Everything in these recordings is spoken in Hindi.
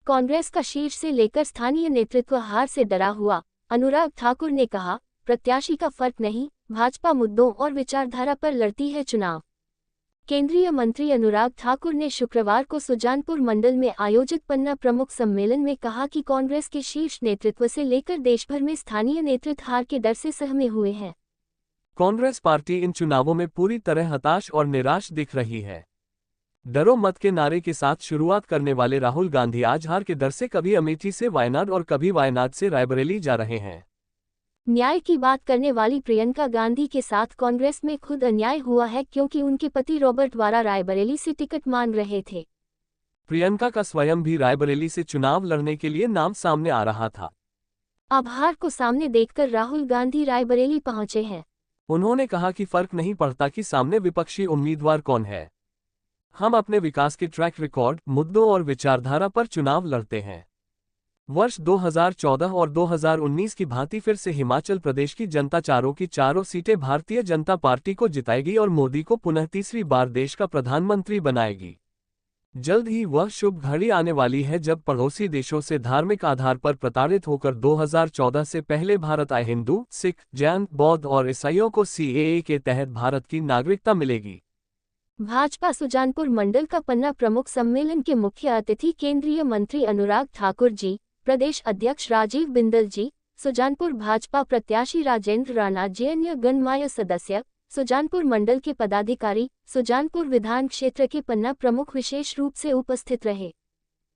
कांग्रेस का शीर्ष से लेकर स्थानीय नेतृत्व हार से डरा हुआ, अनुराग ठाकुर ने कहा। प्रत्याशी का फर्क नहीं, भाजपा मुद्दों और विचारधारा पर लड़ती है चुनाव। केंद्रीय मंत्री अनुराग ठाकुर ने शुक्रवार को सुजानपुर मंडल में आयोजित पन्ना प्रमुख सम्मेलन में कहा कि कांग्रेस के शीर्ष नेतृत्व से लेकर देशभर में स्थानीय नेतृत्व हार के डर से सहमे हुए हैं। कांग्रेस पार्टी इन चुनावों में पूरी तरह हताश और निराश दिख रही है। डरो मत के नारे के साथ शुरुआत करने वाले राहुल गांधी आज हार के डर से कभी अमेठी से वायनाड और कभी वायनाड से रायबरेली जा रहे हैं। न्याय की बात करने वाली प्रियंका गांधी के साथ कांग्रेस में खुद अन्याय हुआ है, क्योंकि उनके पति रॉबर्ट वारा रायबरेली से टिकट मांग रहे थे। प्रियंका का स्वयं भी रायबरेली से चुनाव लड़ने के लिए नाम सामने आ रहा था। अब हार को सामने देखकर राहुल गांधी रायबरेली पहुंचे हैं। उन्होंने कहा कि फर्क नहीं पड़ता कि सामने विपक्षी उम्मीदवार कौन है, हम अपने विकास के ट्रैक रिकॉर्ड, मुद्दों और विचारधारा पर चुनाव लड़ते हैं। वर्ष 2014 और 2019 की भांति फिर से हिमाचल प्रदेश की जनता चारों की चारों सीटें भारतीय जनता पार्टी को जिताएगी और मोदी को पुनः तीसरी बार देश का प्रधानमंत्री बनाएगी। जल्द ही वह शुभ घड़ी आने वाली है जब पड़ोसी देशों से धार्मिक आधार पर प्रताड़ित होकर 2014 से पहले भारत आए हिंदू, सिख, जैन, बौद्ध और ईसाइयों को सीएए के तहत भारत की नागरिकता मिलेगी। भाजपा सुजानपुर मंडल का पन्ना प्रमुख सम्मेलन के मुख्य अतिथि केंद्रीय मंत्री अनुराग ठाकुर जी, प्रदेश अध्यक्ष राजीव बिंदल जी, सुजानपुर भाजपा प्रत्याशी राजेंद्र राणा जी, अन्य गणमान्य सदस्य, सुजानपुर मंडल के पदाधिकारी, सुजानपुर विधान क्षेत्र के पन्ना प्रमुख विशेष रूप से उपस्थित रहे।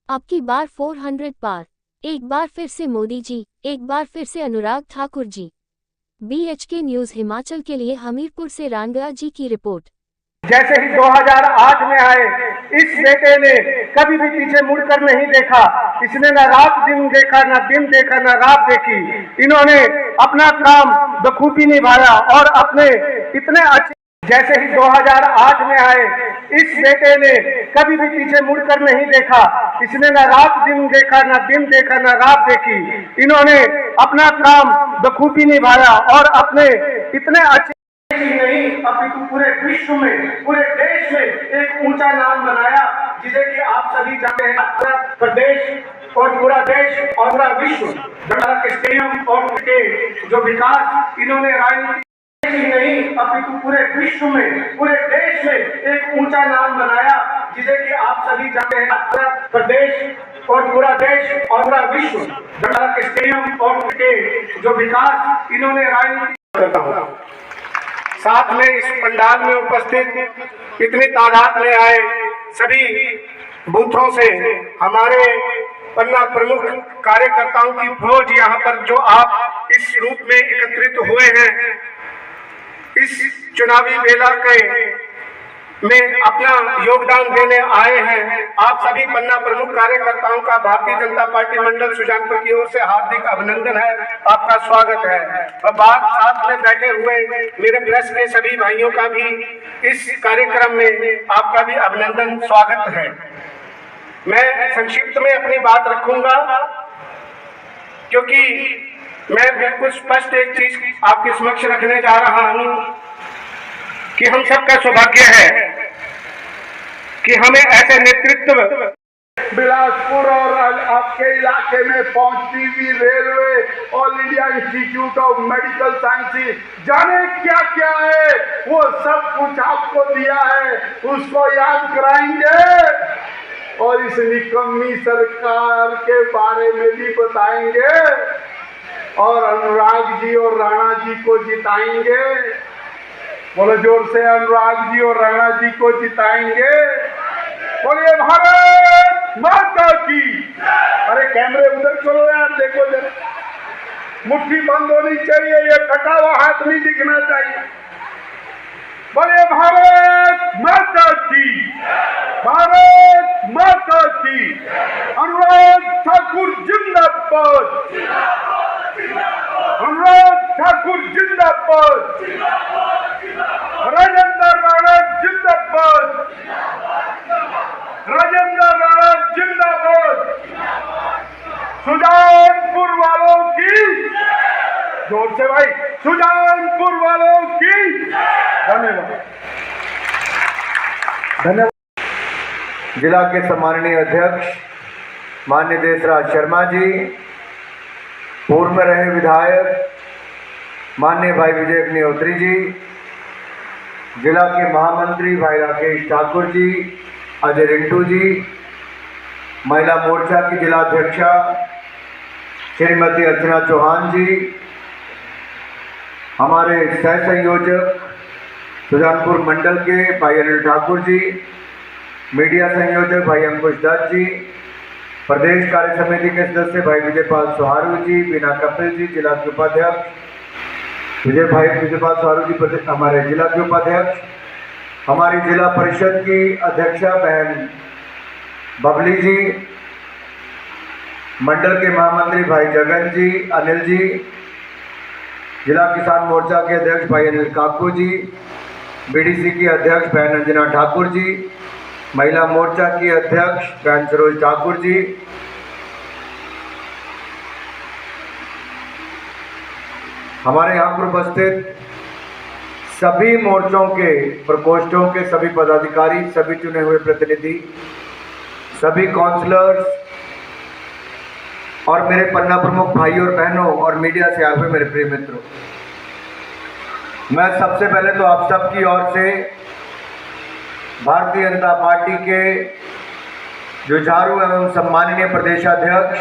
अब की बार 400 पार, एक बार फिर से मोदी जी, एक बार फिर से अनुराग ठाकुर जी। BHK न्यूज हिमाचल के लिए हमीरपुर से रानगा जी की रिपोर्ट। जैसे ही 2008 में आए, इस बेटे ने कभी भी पीछे मुड़कर नहीं देखा। इसने न रात दिन देखा, न दिन देखा, न रात देखी। इन्होंने अपना काम बखूबी निभाया और अपने इतने अच्छे, जैसे ही 2008 में आए, इस बेटे ने कभी भी पीछे मुड़कर नहीं देखा। इसने न रात दिन देखा, न दिन देखा, न रात देखी। इन्होंने अपना काम बखूबी निभाया और अपने इतने अच्छे नहीं अपितु पूरे विश्व में, पूरे देश में एक ऊंचा नाम बनाया, जिसे कि आप सभी जानते हैं। पूरा प्रदेश और पूरा देश और पूरा विश्व के स्टेडियम और के जो विकास इन्होंने राजनीति नहीं अपितु पूरे विश्व में, पूरे देश में एक ऊंचा नाम बनाया, जिसे कि आप सभी जानते हैं। पूरा प्रदेश और पूरा देश और पूरा विश्व के स्टेडियम और के जो विकास इन्होंने राजनीति करता हूँ। साथ में इस पंडाल में उपस्थित इतनी तादाद में आए सभी बूथों से हमारे पन्ना प्रमुख कार्यकर्ताओं की फौज यहाँ पर जो आप इस रूप में एकत्रित हुए हैं, इस चुनावी बेला के में अपना योगदान देने आए हैं। आप सभी पन्ना प्रमुख कार्यकर्ताओं का भारतीय जनता पार्टी मंडल सुजानपुर की ओर से हार्दिक अभिनंदन है, आपका स्वागत है। और साथ में बैठे हुए मेरे प्रेस के सभी भाइयों का भी इस कार्यक्रम में आपका भी अभिनंदन, स्वागत है। मैं संक्षिप्त में अपनी बात रखूंगा, क्योंकि मैं बिल्कुल स्पष्ट एक चीज आपके समक्ष रखने जा रहा हूं कि हम सबका सौभाग्य है कि हमें ऐसे नेतृत्व बिलासपुर और आपके इलाके में पहुंचती हुई railway, all India institute of medical sciences, जाने क्या क्या है, वो सब कुछ आपको दिया है, उसको याद कराएंगे और इस निकम्मी सरकार के बारे में भी बताएंगे और अनुराग जी और राणा जी को जिताएंगे। बोलो जोर से, अनुराग जी और राणा जी को जिताएंगे। बोलिए भारत माता की। अरे कैमरे उधर करो यार, देखो जरा, मुट्ठी बंद होनी चाहिए, ये कटा हुआ हाथ नहीं दिखना चाहिए। बोलिए भारत माता की, भारत माता की। अनुराग ठाकुर जिंदाबाद, अनुराग ठाकुर जिंदाबाद, राजेंद्र राणा जिंदाबाद, राजेंद्र राणा जिंदाबाद। सुजानपुर वालों की, जोर से भाई, सुजानपुर वालों की धन्यवाद, धन्यवाद। जिला के सम्माननीय अध्यक्ष माननीय देशराज शर्मा जी, पूर्व में रहे विधायक माननीय भाई विजय अग्निहोत्री जी, जिला के महामंत्री भाई राकेश ठाकुर जी, अजय रिंटू जी, महिला मोर्चा की जिला अध्यक्षा श्रीमती अर्चना चौहान जी, हमारे सह संयोजक सुजानपुर मंडल के भाई अनिल ठाकुर जी, मीडिया संयोजक भाई अंकुश दत्त जी, प्रदेश कार्य समिति के सदस्य भाई विजयपाल सुहारू जी, बीना कपिल जी, जिला के उपाध्यक्ष विजयपाल सुहारू जी हमारे जिला के उपाध्यक्ष, हमारी जिला परिषद की अध्यक्षा बहन बबली जी, मंडल के महामंत्री भाई जगन जी, अनिल जी, जिला किसान मोर्चा के अध्यक्ष भाई अनिल काकू जी, बीडीसी की अध्यक्ष बहन अंजना ठाकुर जी, महिला मोर्चा की अध्यक्ष बहन सरोज ठाकुर जी, हमारे यहाँ पर उपस्थित सभी मोर्चों के प्रकोष्ठों के सभी पदाधिकारी, सभी चुने हुए प्रतिनिधि, सभी काउंसलर्स और मेरे पन्ना प्रमुख भाइयों और बहनों और मीडिया से आए हुए मेरे प्रिय मित्रों, मैं सबसे पहले तो आप सबकी ओर से भारतीय जनता पार्टी के जुझारू एवं सम्माननीय प्रदेशाध्यक्ष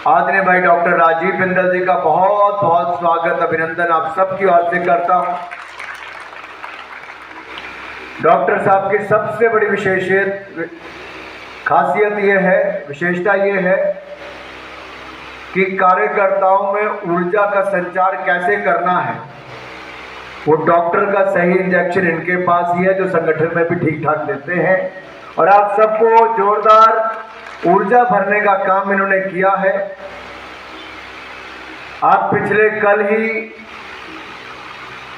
आदरणीय भाई डॉक्टर राजीव बिंदल जी का बहुत बहुत स्वागत अभिनंदन आप सबकी ओर से करता हूं। डॉक्टर साहब की सबसे बड़ी खासियत ये है, विशेषता ये है कि कार्यकर्ताओं में ऊर्जा का संचार कैसे करना है, वो डॉक्टर का सही इंजेक्शन इनके पास ही है जो संगठन में भी ठीक ठाक देते हैं और आप सबको जोरदार ऊर्जा भरने का काम इन्होंने किया है। आप पिछले कल ही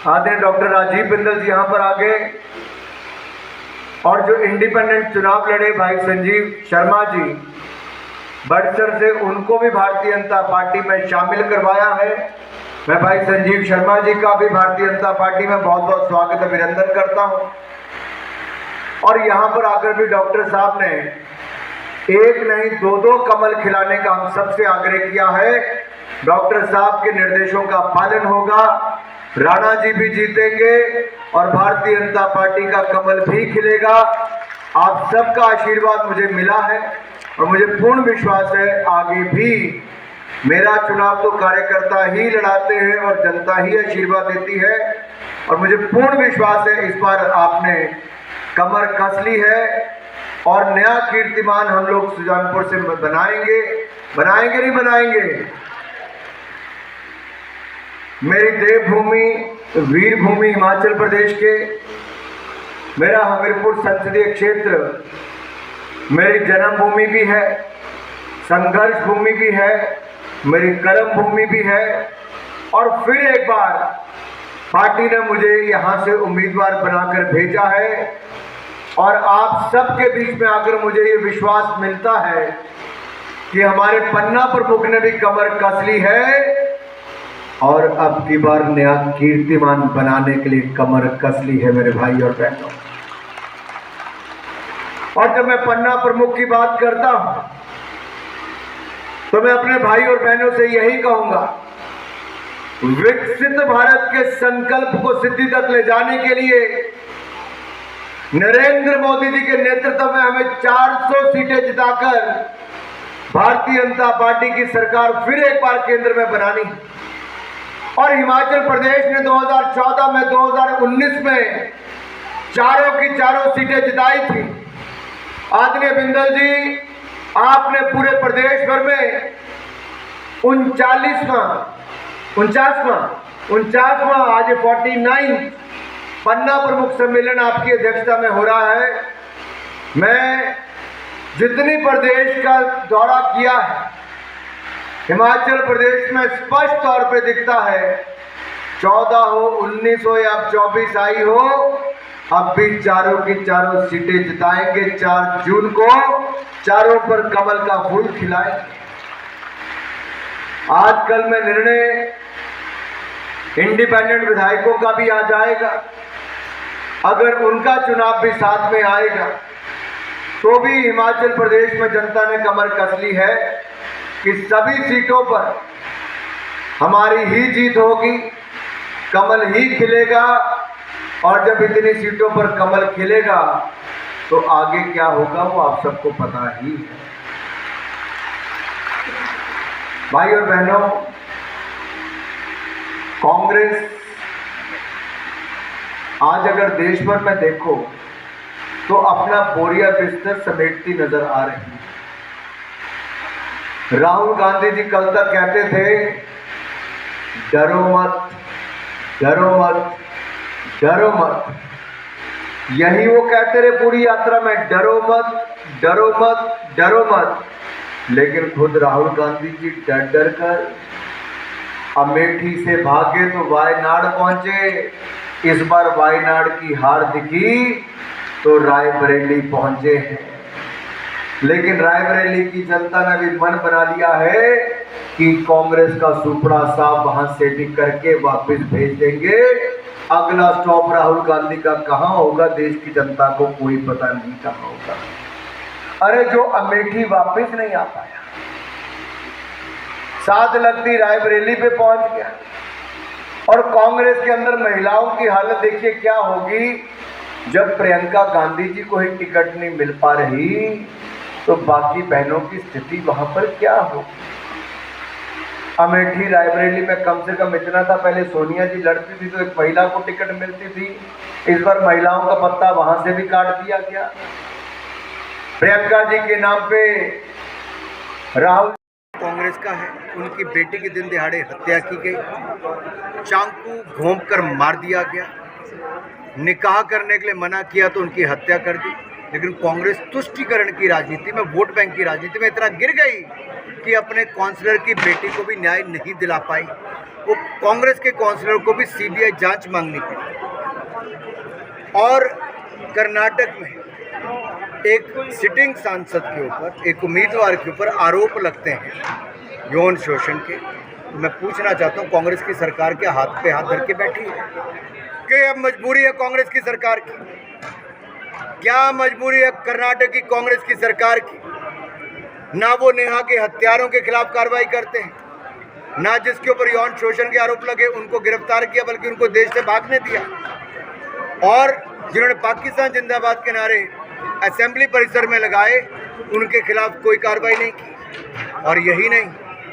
आदरणीय डॉक्टर राजीव बिंदल जी यहाँ पर आ गए और जो इंडिपेंडेंट चुनाव लड़े भाई संजीव शर्मा जी बड़सर से, उनको भी भारतीय जनता पार्टी में शामिल करवाया है। मैं भाई संजीव शर्मा जी का भी भारतीय जनता पार्टी में बहुत बहुत स्वागत अभिनंदन करता हूं। और यहाँ पर आकर भी डॉक्टर साहब ने एक नहीं दो कमल खिलाने का हम सबसे आग्रह किया है। डॉक्टर साहब के निर्देशों का पालन होगा, राणा जी भी जीतेंगे और भारतीय जनता पार्टी का कमल भी खिलेगा। आप सबका आशीर्वाद मुझे मिला है और मुझे पूर्ण विश्वास है आगे भी मेरा चुनाव तो कार्यकर्ता ही लड़ाते हैं और जनता ही आशीर्वाद देती है और मुझे पूर्ण विश्वास है इस बार आपने कमर कस ली है और नया कीर्तिमान हम लोग सुजानपुर से बनाएंगे नहीं बनाएंगे। मेरी देवभूमि वीरभूमि हिमाचल प्रदेश के, मेरा हमीरपुर संसदीय क्षेत्र मेरी जन्मभूमि भी है, संघर्ष भूमि भी है, मेरी कर्म भूमि भी है और फिर एक बार पार्टी ने मुझे यहाँ से उम्मीदवार बनाकर भेजा है और आप सबके बीच में आकर मुझे ये विश्वास मिलता है कि हमारे पन्ना प्रमुख ने भी कमर कस ली है और अब की बार नया कीर्तिमान बनाने के लिए कमर कस ली है मेरे भाई और बहनों। और जब मैं पन्ना प्रमुख की बात करता हूं तो मैं अपने भाई और बहनों से यही कहूंगा, विकसित भारत के संकल्प को सिद्धि तक ले जाने के लिए नरेंद्र मोदी जी के नेतृत्व में हमें 400 सीटें जिताकर भारतीय जनता पार्टी की सरकार फिर एक बार केंद्र में बनानी और हिमाचल प्रदेश ने 2014 में 2019 में चारों की चारों सीटें जिताई थी। आदरणीय बिंदल जी, आपने पूरे प्रदेश भर में 49वां आज 49 पन्ना प्रमुख सम्मेलन आपकी अध्यक्षता में हो रहा है। मैं जितनी प्रदेश का दौरा किया है, हिमाचल प्रदेश में स्पष्ट तौर पे दिखता है, 14 हो 19 हो या 24 आई हो, अब भी चारों की चारों सीटें जिताएंगे। 4 जून को चारों पर कमल का फूल खिलाएंगे। आज कल में निर्णय इंडिपेंडेंट विधायकों का भी आ जाएगा, अगर उनका चुनाव भी साथ में आएगा तो भी हिमाचल प्रदेश में जनता ने कमर कस ली है कि सभी सीटों पर हमारी ही जीत होगी, कमल ही खिलेगा। और जब इतनी सीटों पर कमल खिलेगा तो आगे क्या होगा वो आप सबको पता ही है। भाई और बहनों, कांग्रेस आज अगर देश भर में देखो तो अपना बोरिया बिस्तर समेटती नजर आ रही है। राहुल गांधी जी कल तक कहते थे डरो मत, डरो मत, डरो मत। यही वो कहते रहे पूरी यात्रा में, डरो मत, डरो मत, डरो मत। लेकिन खुद राहुल गांधी जी डर डर कर अमेठी से भागे तो वायनाड पहुंचे। इस बार वायनाड की हार दिखी तो रायबरेली पहुंचे हैं। लेकिन रायबरेली की जनता ने भी मन बना लिया है कि कांग्रेस का सुपड़ा साहब वहां सेटिंग करके वापस भेज देंगे। अगला स्टॉप राहुल गांधी का कहां होगा देश की जनता को कोई पता नहीं कहां होगा। अरे जो अमेठी वापस नहीं आ पाया, साथ लगती रायबरेली पे पहुंच गया। और कांग्रेस के अंदर महिलाओं की हालत देखिए क्या होगी। जब प्रियंका गांधी जी को ही टिकट नहीं मिल पा रही तो बाकी बहनों की स्थिति वहां पर क्या होगी। अमेठी रायबरेली में कम से कम इतना था, पहले सोनिया जी लड़ती थी तो एक महिला को टिकट मिलती थी। इस बार महिलाओं का पत्ता वहां से भी काट दिया गया। प्रियंका जी के नाम पे राहुल कांग्रेस का है, उनकी बेटी की दिन दिहाड़े हत्या की गई, चाकू घोंप कर मार दिया गया, निकाह करने के लिए मना किया तो उनकी हत्या कर दी। लेकिन कांग्रेस तुष्टीकरण की राजनीति में, वोट बैंक की राजनीति में इतना गिर गई कि अपने काउंसलर की बेटी को भी न्याय नहीं दिला पाई। वो कांग्रेस के काउंसलर को भी सीबीआई जांच मांगनी पड़ी। और कर्नाटक में एक सिटिंग सांसद के ऊपर, एक उम्मीदवार के ऊपर आरोप लगते हैं यौन शोषण के। मैं पूछना चाहता हूँ कांग्रेस की सरकार के हाथ पे हाथ धर के बैठी है कि अब मजबूरी है कांग्रेस की सरकार की? क्या मजबूरी है कर्नाटक की कांग्रेस की सरकार की? ना वो नेहा के हत्यारों के खिलाफ कार्रवाई करते हैं, ना जिसके ऊपर यौन शोषण के आरोप लगे उनको गिरफ्तार किया बल्कि उनको देश से भागने दिया। और जिन्होंने पाकिस्तान जिंदाबाद के नारे असेंबली परिसर में लगाए उनके खिलाफ कोई कार्रवाई नहीं की। और यही नहीं,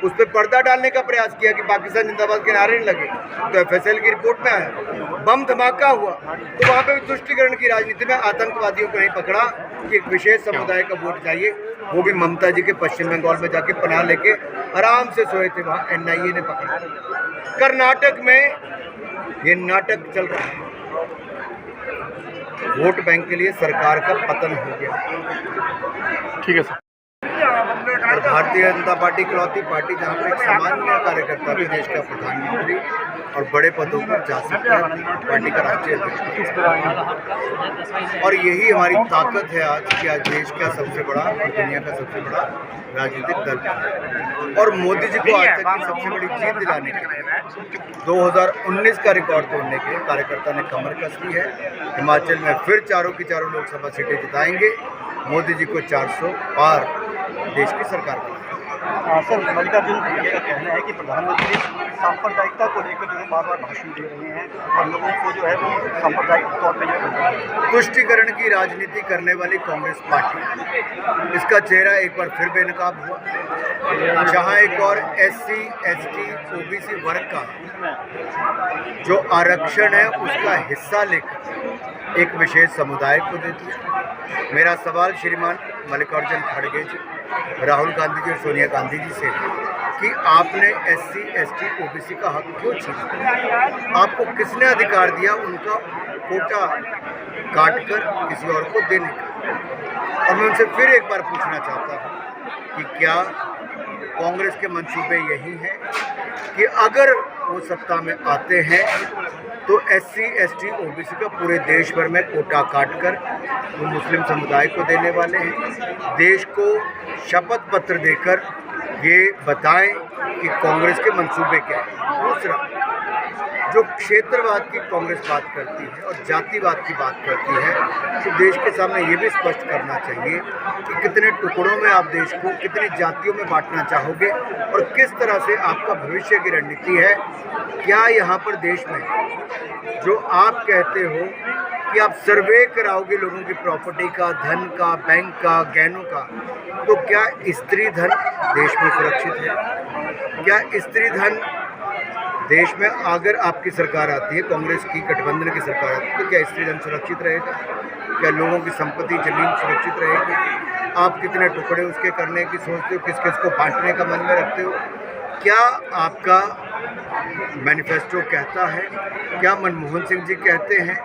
उस पर पर्दा डालने का प्रयास किया कि पाकिस्तान जिंदाबाद के नारे नहीं लगे। तो एफएसएल की रिपोर्ट में आया बम धमाका हुआ तो वहाँ पे भी तुष्टीकरण की राजनीति में आतंकवादियों को नहीं पकड़ा कि एक विशेष समुदाय का वोट चाहिए। वो भी ममता जी के पश्चिम बंगाल में जाके पनाह लेके आराम से सोए थे, वहाँ एनआईए ने पकड़ा। कर्नाटक में ये नाटक चल रहा है। वोट बैंक के लिए सरकार का पतन हो गया। ठीक है सर। और भारतीय जनता पार्टी इकलौती पार्टी जहाँ पर एक सामान्य कार्यकर्ता भी देश का प्रधानमंत्री और बड़े पदों पर जा सकता है, पार्टी का राष्ट्रीय अध्यक्ष। और यही हमारी ताकत है आज कि आज देश का सबसे बड़ा और दुनिया का सबसे बड़ा राजनीतिक दल है। और मोदी जी को आज तक की सबसे बड़ी जीत दिलाने के लिए 2019 का रिकॉर्ड तोड़ने के लिए कार्यकर्ता ने कमर कस ली है। हिमाचल में फिर चारों की चारों लोकसभा सीटें जिताएंगे, मोदी जी को 400 पार देश की सरकार बनाएगी। सर, मल्लिकार्जुन खड़गे का कहना है कि प्रधानमंत्री सांप्रदायिकता को लेकर जो है बार-बार भाषण दे रहे हैं और लोगों को जो है वो सांप्रदायिक तौर पर जो तुष्टीकरण की राजनीति करने वाली कांग्रेस पार्टी, इसका चेहरा एक बार फिर बेनकाब हुआ। जहां एक और SC, ST, OBC वर्ग का जो आरक्षण है उसका हिस्सा लेकर एक विशेष समुदाय को दे दिया। मेरा सवाल श्रीमान मल्लिकार्जुन खड़गे जी, राहुल गांधी जी और सोनिया गांधी जी से कि आपने SC, ST, OBC का हक क्यों छीना? आपको किसने अधिकार दिया उनका कोटा काटकर किसी और को देने का? और मैं उनसे फिर एक बार पूछना चाहता हूँ कि क्या कांग्रेस के मंसूबे यही हैं कि अगर वो सत्ता में आते हैं तो SC, ST, OBC का पूरे देश भर में कोटा काटकर वो मुस्लिम समुदाय को देने वाले हैं? देश को शपथ पत्र देकर ये बताएं कि कांग्रेस के मंसूबे क्या हैं। दूसरा, जो क्षेत्रवाद की कांग्रेस बात करती है और जातिवाद की बात करती है, तो देश के सामने ये भी स्पष्ट करना चाहिए कि कितने टुकड़ों में आप देश को, कितनी जातियों में बांटना चाहोगे और किस तरह से आपका भविष्य की रणनीति है। क्या यहाँ पर देश में जो आप कहते हो कि आप सर्वे कराओगे लोगों की प्रॉपर्टी का, धन का, बैंक का, गहनों का, तो क्या स्त्री धन देश में सुरक्षित है? क्या स्त्री धन देश में अगर आपकी सरकार आती है, कांग्रेस की गठबंधन की सरकार आती है, तो क्या स्त्री धन सुरक्षित रहेगा? क्या लोगों की संपत्ति, जमीन सुरक्षित रहेगी? आप कितने टुकड़े उसके करने की सोचते हो, किस किस को बांटने का मन में रखते हो? क्या आपका मैनिफेस्टो कहता है? क्या मनमोहन सिंह जी कहते हैं?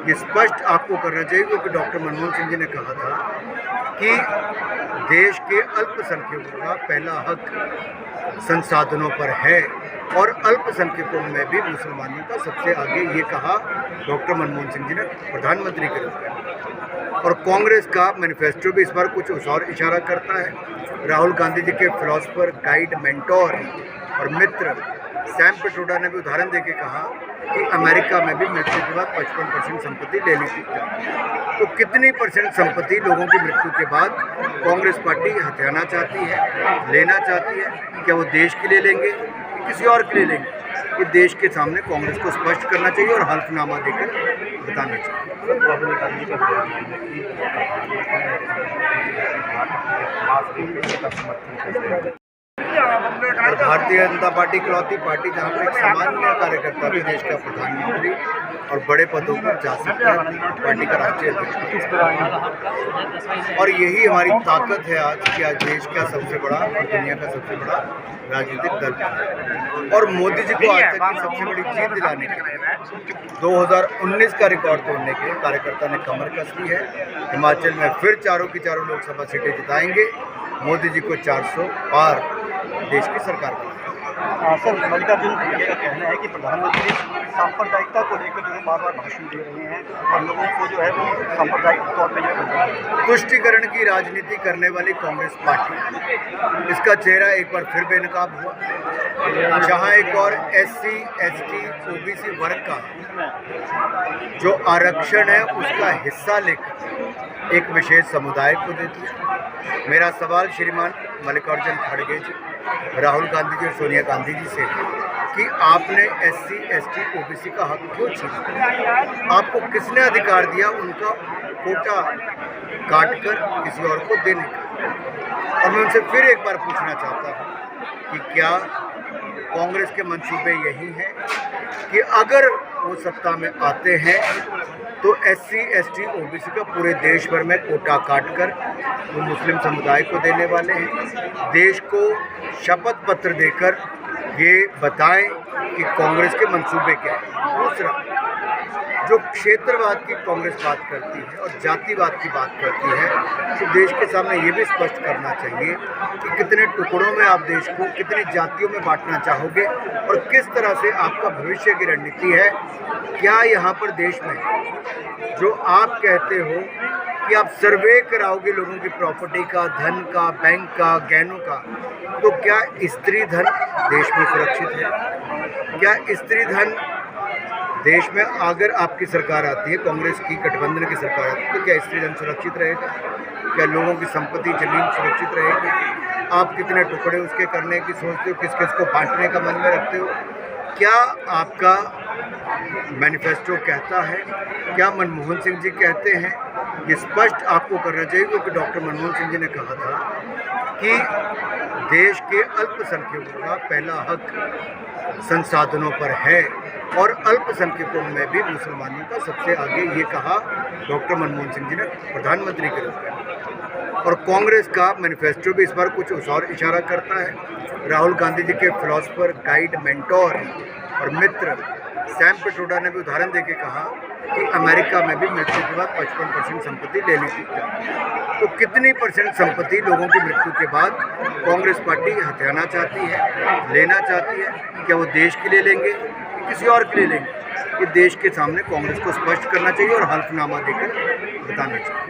ये स्पष्ट आपको करना चाहिए, क्योंकि डॉक्टर मनमोहन सिंह जी ने कहा था कि देश के अल्पसंख्यकों का पहला हक संसाधनों पर है और अल्पसंख्यकों में भी मुसलमानों का सबसे आगे, ये कहा डॉक्टर मनमोहन सिंह जी ने प्रधानमंत्री के रूप में। और कांग्रेस का मैनिफेस्टो भी इस बार कुछ उस और इशारा करता है। राहुल गांधी जी के फिलोसफर, गाइड, मेंटोर और मित्र सैम पिट्रोडा ने भी उदाहरण देके कहा कि अमेरिका में भी मृत्यु के बाद 55% संपत्ति ले ली थी। तो कितनी परसेंट संपत्ति लोगों की मृत्यु के बाद कांग्रेस पार्टी हथियाना चाहती है, लेना चाहती है? क्या वो देश के लिए लेंगे, किसी और के लिए लेंगे? ये देश के सामने कांग्रेस को स्पष्ट करना चाहिए और हल्फनामा देकर बताना चाहिए। और भारतीय जनता पार्टी इकलौती पार्टी जहाँ पर एक सामान्य कार्यकर्ता भी देश का प्रधानमंत्री और बड़े पदों पर जा सकता है, पार्टी का राष्ट्रीय अध्यक्ष। और यही हमारी ताकत है आज कि आज देश का सबसे बड़ा और दुनिया का सबसे बड़ा राजनीतिक दल और मोदी जी को आज तक की सबसे बड़ी जीत दिलाने के लिए 2019 का रिकॉर्ड तोड़ने के लिए कार्यकर्ता ने कमर कस ली है। हिमाचल में फिर चारों की चारों लोकसभा सीटें जिताएंगे, मोदी जी को 400 पार देश की सरकार बनाएगी। सर, मल्लिकार्जुन खड़गे का कहना है कि प्रधानमंत्री सांप्रदायिकता को लेकर जो है बार-बार भाषण दे रहे हैं और लोगों को जो है वो सांप्रदायिक तौर पे जो तुष्टिकरण की राजनीति करने वाली कांग्रेस पार्टी, इसका चेहरा एक बार फिर बेनकाब हुआ, जहां एक और SC, ST, OBC वर्ग का जो आरक्षण है उसका हिस्सा लेकर एक विशेष समुदाय को दे दिया। मेरा सवाल श्रीमान मल्लिकार्जुन खड़गे जी, राहुल गांधी जी और सोनिया गांधी जी से है कि आपने SC, ST, OBC का हक क्यों छीना? आपको किसने अधिकार दिया उनका कोटा काटकर किसी और को देने का? और मैं उनसे फिर एक बार पूछना चाहता हूँ कि क्या कांग्रेस के मंसूबे यही हैं कि अगर वो सत्ता में आते हैं तो SC, ST, OBC का पूरे देश भर में कोटा काटकर वो मुस्लिम समुदाय को देने वाले हैं? देश को शपथ पत्र देकर ये बताएं कि कांग्रेस के मंसूबे क्या हैं। दूसरा, जो क्षेत्रवाद की कांग्रेस बात करती है और जातिवाद की बात करती है, तो देश के सामने ये भी स्पष्ट करना चाहिए कि कितने टुकड़ों में आप देश को, कितनी जातियों में बांटना चाहोगे और किस तरह से आपका भविष्य की रणनीति है। क्या यहाँ पर देश में जो आप कहते हो कि आप सर्वे कराओगे लोगों की प्रॉपर्टी का, धन का, बैंक का, गहनों का, तो क्या स्त्री धन देश में सुरक्षित है? क्या स्त्री धन देश में अगर आपकी सरकार आती है, कांग्रेस की गठबंधन की सरकार आती है, तो क्या स्त्री धन सुरक्षित रहेगा? क्या लोगों की संपत्ति, जमीन सुरक्षित रहेगी? आप कितने टुकड़े उसके करने की सोचते हो, किस किस को बांटने का मन में रखते हो? क्या आपका मैनिफेस्टो कहता है? क्या मनमोहन सिंह जी कहते हैं? ये स्पष्ट आपको करना चाहिए, क्योंकि डॉक्टर मनमोहन सिंह जी ने कहा था कि देश के अल्पसंख्यकों का पहला हक संसाधनों पर है और अल्पसंख्यकों में भी मुसलमानों का सबसे आगे, ये कहा डॉक्टर मनमोहन सिंह जी ने प्रधानमंत्री के रूप में। और कांग्रेस का मैनिफेस्टो भी इस बार कुछ उस और इशारा करता है। राहुल गांधी जी के फिलोसफर, गाइड, मेंटोर और मित्र सैम पिट्रोडा ने भी उदाहरण देके कहा कि अमेरिका में भी मृत्यु के बाद 55% संपत्ति ले ली थी। तो कितनी परसेंट संपत्ति लोगों की मृत्यु के बाद कांग्रेस पार्टी हथियाना चाहती है, लेना चाहती है? क्या वो देश के लिए लेंगे, किसी और के लिए लेंगे? ये देश के सामने कांग्रेस को स्पष्ट करना चाहिए और हल्फनामा देकर बताना चाहिए।